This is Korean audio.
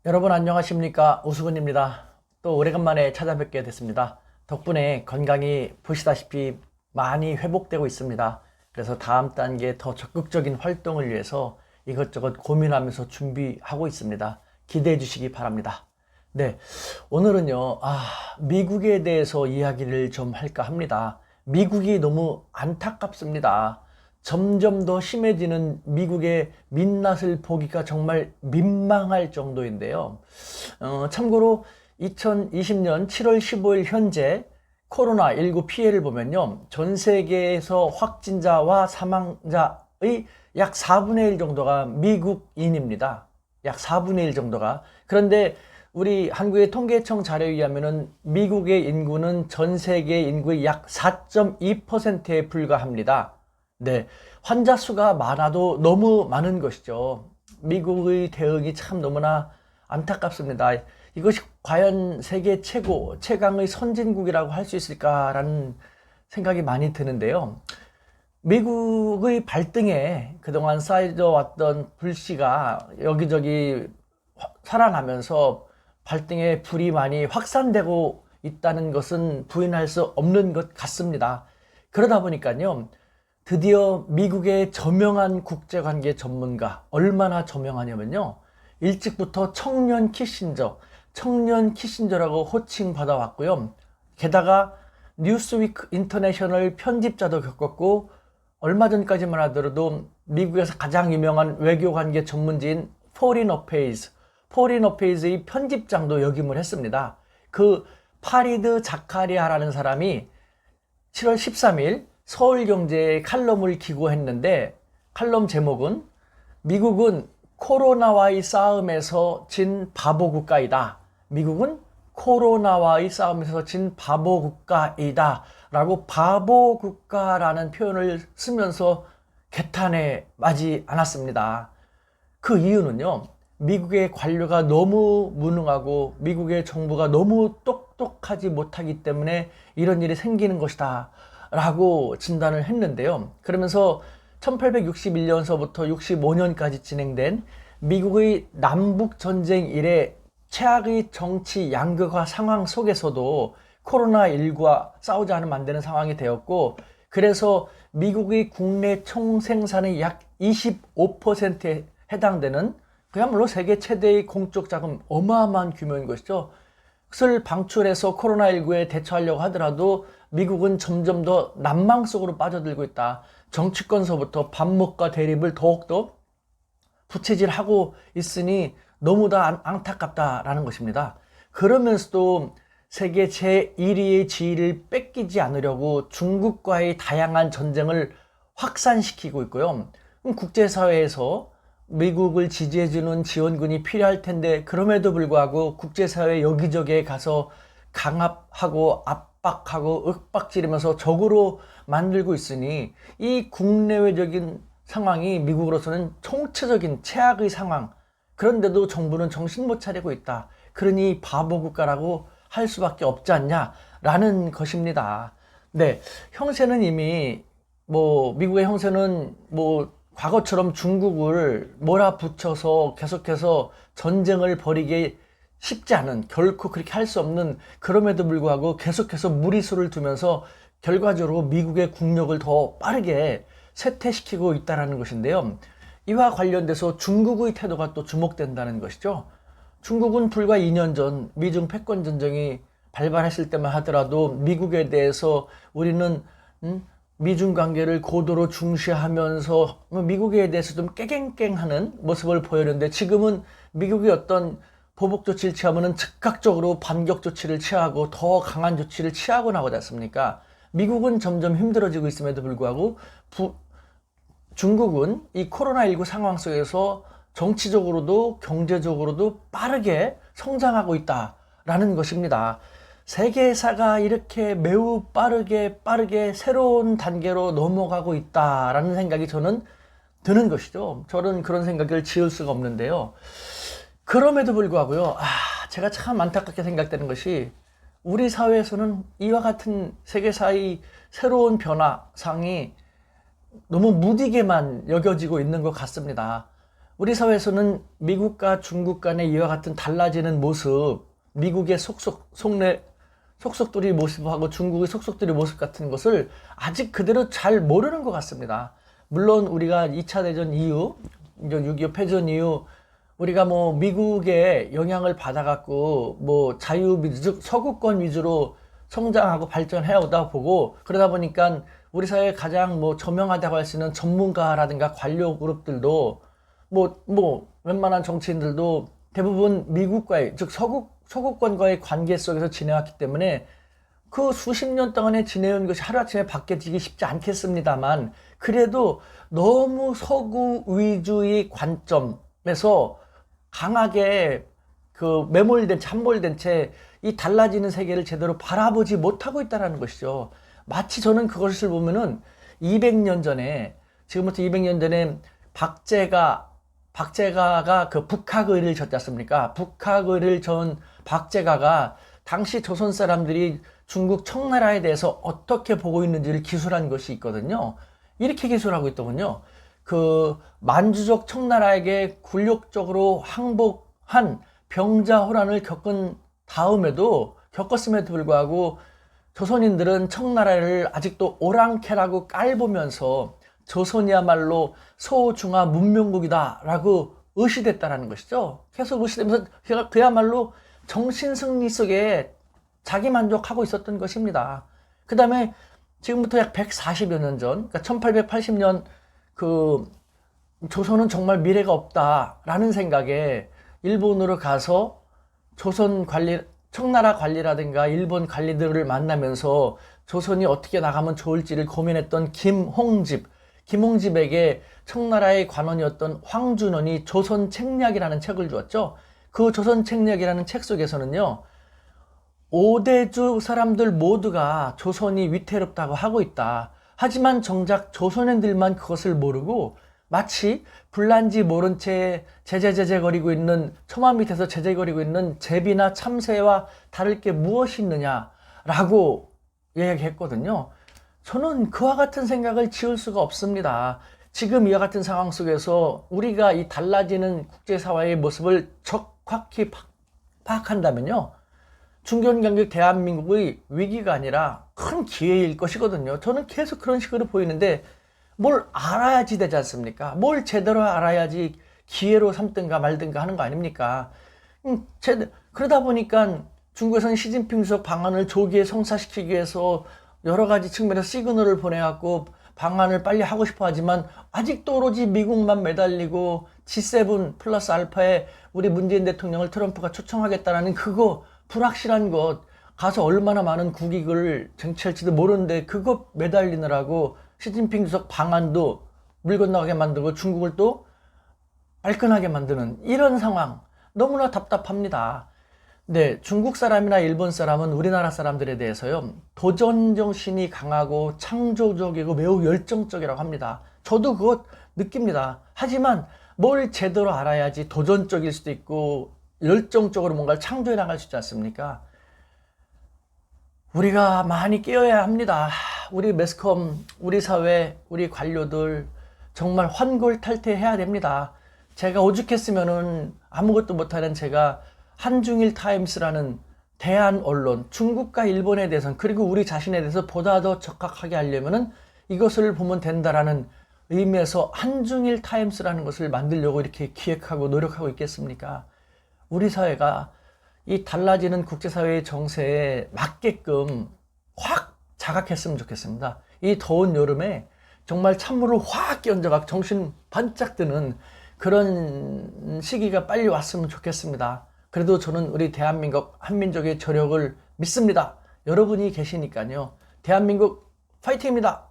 여러분 안녕하십니까? 오수근입니다. 또 오래간만에 찾아뵙게 됐습니다. 덕분에 건강이 보시다시피 많이 회복되고 있습니다. 그래서 다음 단계 더 적극적인 활동을 위해서 이것저것 고민하면서 준비하고 있습니다. 기대해 주시기 바랍니다. 네, 오늘은요, 미국에 대해서 이야기를 좀 할까 합니다. 미국이 너무 안타깝습니다. 점점 더 심해지는 미국의 민낯을 보기가 정말 민망할 정도인데요. 참고로 2020년 7월 15일 현재 코로나19 피해를 보면요. 전 세계에서 확진자와 사망자의 약 4분의 1 정도가 미국인입니다. 약 4분의 1 정도가. 그런데 우리 한국의 통계청 자료에 의하면은 미국의 인구는 전 세계 인구의 약 4.2%에 불과합니다. 네, 환자 수가 많아도 너무 많은 것이죠. 미국의 대응이 참 너무나 안타깝습니다. 이것이 과연 세계 최강의 선진국이라고 할 수 있을까라는 생각이 많이 드는데요. 미국의 발등에 그동안 쌓여 왔던 불씨가 여기저기 살아나면서 발등에 불이 많이 확산되고 있다는 것은 부인할 수 없는 것 같습니다. 그러다 보니까요. 드디어 미국의 저명한 국제관계 전문가, 얼마나 저명하냐면요. 일찍부터 청년 키신저라고 호칭 받아왔고요. 게다가 뉴스위크 인터내셔널 편집자도 겪었고, 얼마 전까지만 하더라도 미국에서 가장 유명한 외교관계 전문지인 포린 어페이즈의 편집장도 역임을 했습니다. 그 파리드 자카리아라는 사람이 7월 13일 서울경제에 칼럼을 기고했는데 칼럼 제목은 미국은 코로나와의 싸움에서 진 바보 국가이다. 미국은 코로나와의 싸움에서 진 바보 국가이다. 라고 바보 국가라는 표현을 쓰면서 개탄에 맞지 않았습니다. 그 이유는요. 미국의 관료가 너무 무능하고 미국의 정부가 너무 똑똑하지 못하기 때문에 이런 일이 생기는 것이다. 라고 진단을 했는데요. 그러면서 1861년서부터 65년까지 진행된 미국의 남북전쟁 이래 최악의 정치 양극화 상황 속에서도 코로나19와 싸우지 않으면 안 되는 상황이 되었고, 그래서 미국의 국내 총생산의 약 25%에 해당되는 그야말로 세계 최대의 공적 자금, 어마어마한 규모인 것이죠. 그것을 방출해서 코로나19에 대처하려고 하더라도 미국은 점점 더 난망 속으로 빠져들고 있다. 정치권서부터 반목과 대립을 더욱더 부채질하고 있으니 너무도 안타깝다라는 것입니다. 그러면서도 세계 제1위의 지위를 뺏기지 않으려고 중국과의 다양한 전쟁을 확산시키고 있고요. 국제사회에서 미국을 지지해주는 지원군이 필요할 텐데 그럼에도 불구하고 국제사회 여기저기에 가서 강압하고 압박하고 윽박지르면서 적으로 만들고 있으니 이 국내외적인 상황이 미국으로서는 총체적인 최악의 상황, 그런데도 정부는 정신 못 차리고 있다. 그러니 바보 국가라고 할 수밖에 없지 않냐라는 것입니다. 네, 형세는 이미 미국의 형세는 과거처럼 중국을 몰아붙여서 계속해서 전쟁을 벌이기 쉽지 않은, 결코 그렇게 할 수 없는, 그럼에도 불구하고 계속해서 무리수를 두면서 결과적으로 미국의 국력을 더 빠르게 쇠퇴시키고 있다는 것인데요. 이와 관련돼서 중국의 태도가 또 주목된다는 것이죠. 중국은 불과 2년 전 미중 패권 전쟁이 발발했을 때만 하더라도 미국에 대해서 우리는 미중 관계를 고도로 중시하면서 미국에 대해서 좀 깨갱깽하는 모습을 보였는데, 지금은 미국이 어떤 보복 조치를 취하면 즉각적으로 반격 조치를 취하고 더 강한 조치를 취하고 나오지 않습니까? 미국은 점점 힘들어지고 있음에도 불구하고 중국은 이 코로나19 상황 속에서 정치적으로도 경제적으로도 빠르게 성장하고 있다라는 것입니다. 세계사가 이렇게 매우 빠르게 새로운 단계로 넘어가고 있다라는 생각이 저는 드는 것이죠. 저는 그런 생각을 지을 수가 없는데요. 그럼에도 불구하고요. 제가 참 안타깝게 생각되는 것이 우리 사회에서는 이와 같은 세계사의 새로운 변화상이 너무 무디게만 여겨지고 있는 것 같습니다. 우리 사회에서는 미국과 중국 간의 이와 같은 달라지는 모습, 미국의 속속들이 모습하고 중국의 속속들이 모습 같은 것을 아직 그대로 잘 모르는 것 같습니다. 물론 우리가 2차 대전 이후, 6.25 패전 이후 우리가 뭐 미국의 영향을 받아갖고 뭐 자유민주, 서구권 위주로 성장하고 발전해 오다 보고, 그러다 보니까 우리 사회에 가장 뭐 저명하다고 할 수 있는 전문가라든가 관료 그룹들도 웬만한 정치인들도 대부분 미국과의, 즉 서구권과의 관계 속에서 지내왔기 때문에 그 수십 년 동안에 지내온 것이 하루아침에 바뀌어지기 쉽지 않겠습니다만, 그래도 너무 서구 위주의 관점에서 강하게 함몰된 채 이 달라지는 세계를 제대로 바라보지 못하고 있다는 것이죠. 마치 저는 그것을 보면은 200년 전에, 지금부터 200년 전에 박제가가 그 북학의를 졌지 않습니까? 북학의를 전 박제가가 당시 조선 사람들이 중국 청나라에 대해서 어떻게 보고 있는지를 기술한 것이 있거든요. 이렇게 기술하고 있더군요. 그 만주족 청나라에게 굴욕적으로 항복한 병자호란을 겪었음에도 불구하고 조선인들은 청나라를 아직도 오랑캐라고 깔보면서 조선이야말로 소중화 문명국이다 라고 의시됐다라는 것이죠. 계속 의시되면서 그야말로 정신승리 속에 자기 만족하고 있었던 것입니다. 그 다음에 지금부터 약 140여 년 전, 그러니까 1880년 조선은 정말 미래가 없다라는 생각에 일본으로 가서 청나라 관리라든가 일본 관리들을 만나면서 조선이 어떻게 나가면 좋을지를 고민했던 김홍집에게 청나라의 관원이었던 황준원이 조선책략이라는 책을 주었죠. 그 조선책략이라는 책 속에서는요, 5대주 사람들 모두가 조선이 위태롭다고 하고 있다. 하지만 정작 조선인들만 그것을 모르고 마치 불난지 모른 채 제제거리고 있는, 처마 밑에서 제제거리고 있는 제비나 참새와 다를 게 무엇이 있느냐라고 이야기했거든요. 저는 그와 같은 생각을 지울 수가 없습니다. 지금 이와 같은 상황 속에서 우리가 이 달라지는 국제사회의 모습을 적확히 파악한다면요, 중견경제 대한민국의 위기가 아니라 큰 기회일 것이거든요. 저는 계속 그런 식으로 보이는데, 뭘 알아야지 되지 않습니까? 뭘 제대로 알아야지 기회로 삼든가 말든가 하는 거 아닙니까? 그러다 보니까 중국에서는 시진핑 주석 방안을 조기에 성사시키기 위해서 여러 가지 측면에서 시그널을 보내갖고 방안을 빨리 하고 싶어 하지만, 아직도 오로지 미국만 매달리고 G7 플러스 알파에 우리 문재인 대통령을 트럼프가 초청하겠다라는 그거 불확실한 것, 가서 얼마나 많은 국익을 쟁취할지도 모르는데 그거 매달리느라고 시진핑 주석 방안도 물 건너가게 만들고 중국을 또 발끈하게 만드는 이런 상황, 너무나 답답합니다. 네, 중국 사람이나 일본 사람은 우리나라 사람들에 대해서요, 도전 정신이 강하고 창조적이고 매우 열정적이라고 합니다. 저도 그것 느낍니다. 하지만 뭘 제대로 알아야지 도전적일 수도 있고 열정적으로 뭔가를 창조해 나갈 수 있지 않습니까? 우리가 많이 깨어야 합니다. 우리 매스컴, 우리 사회, 우리 관료들 정말 환골탈태해야 됩니다. 제가 오죽했으면은 아무것도 못하는 제가 한중일 타임스라는 대한 언론, 중국과 일본에 대해서는, 그리고 우리 자신에 대해서 보다 더 적확하게 하려면은 이것을 보면 된다라는 의미에서 한중일 타임스라는 것을 만들려고 이렇게 기획하고 노력하고 있겠습니까? 우리 사회가 이 달라지는 국제사회의 정세에 맞게끔 확 자각했으면 좋겠습니다. 이 더운 여름에 정말 찬물을 확 끼얹어가 정신 반짝 드는 그런 시기가 빨리 왔으면 좋겠습니다. 그래도 저는 우리 대한민국 한민족의 저력을 믿습니다. 여러분이 계시니까요. 대한민국 파이팅입니다.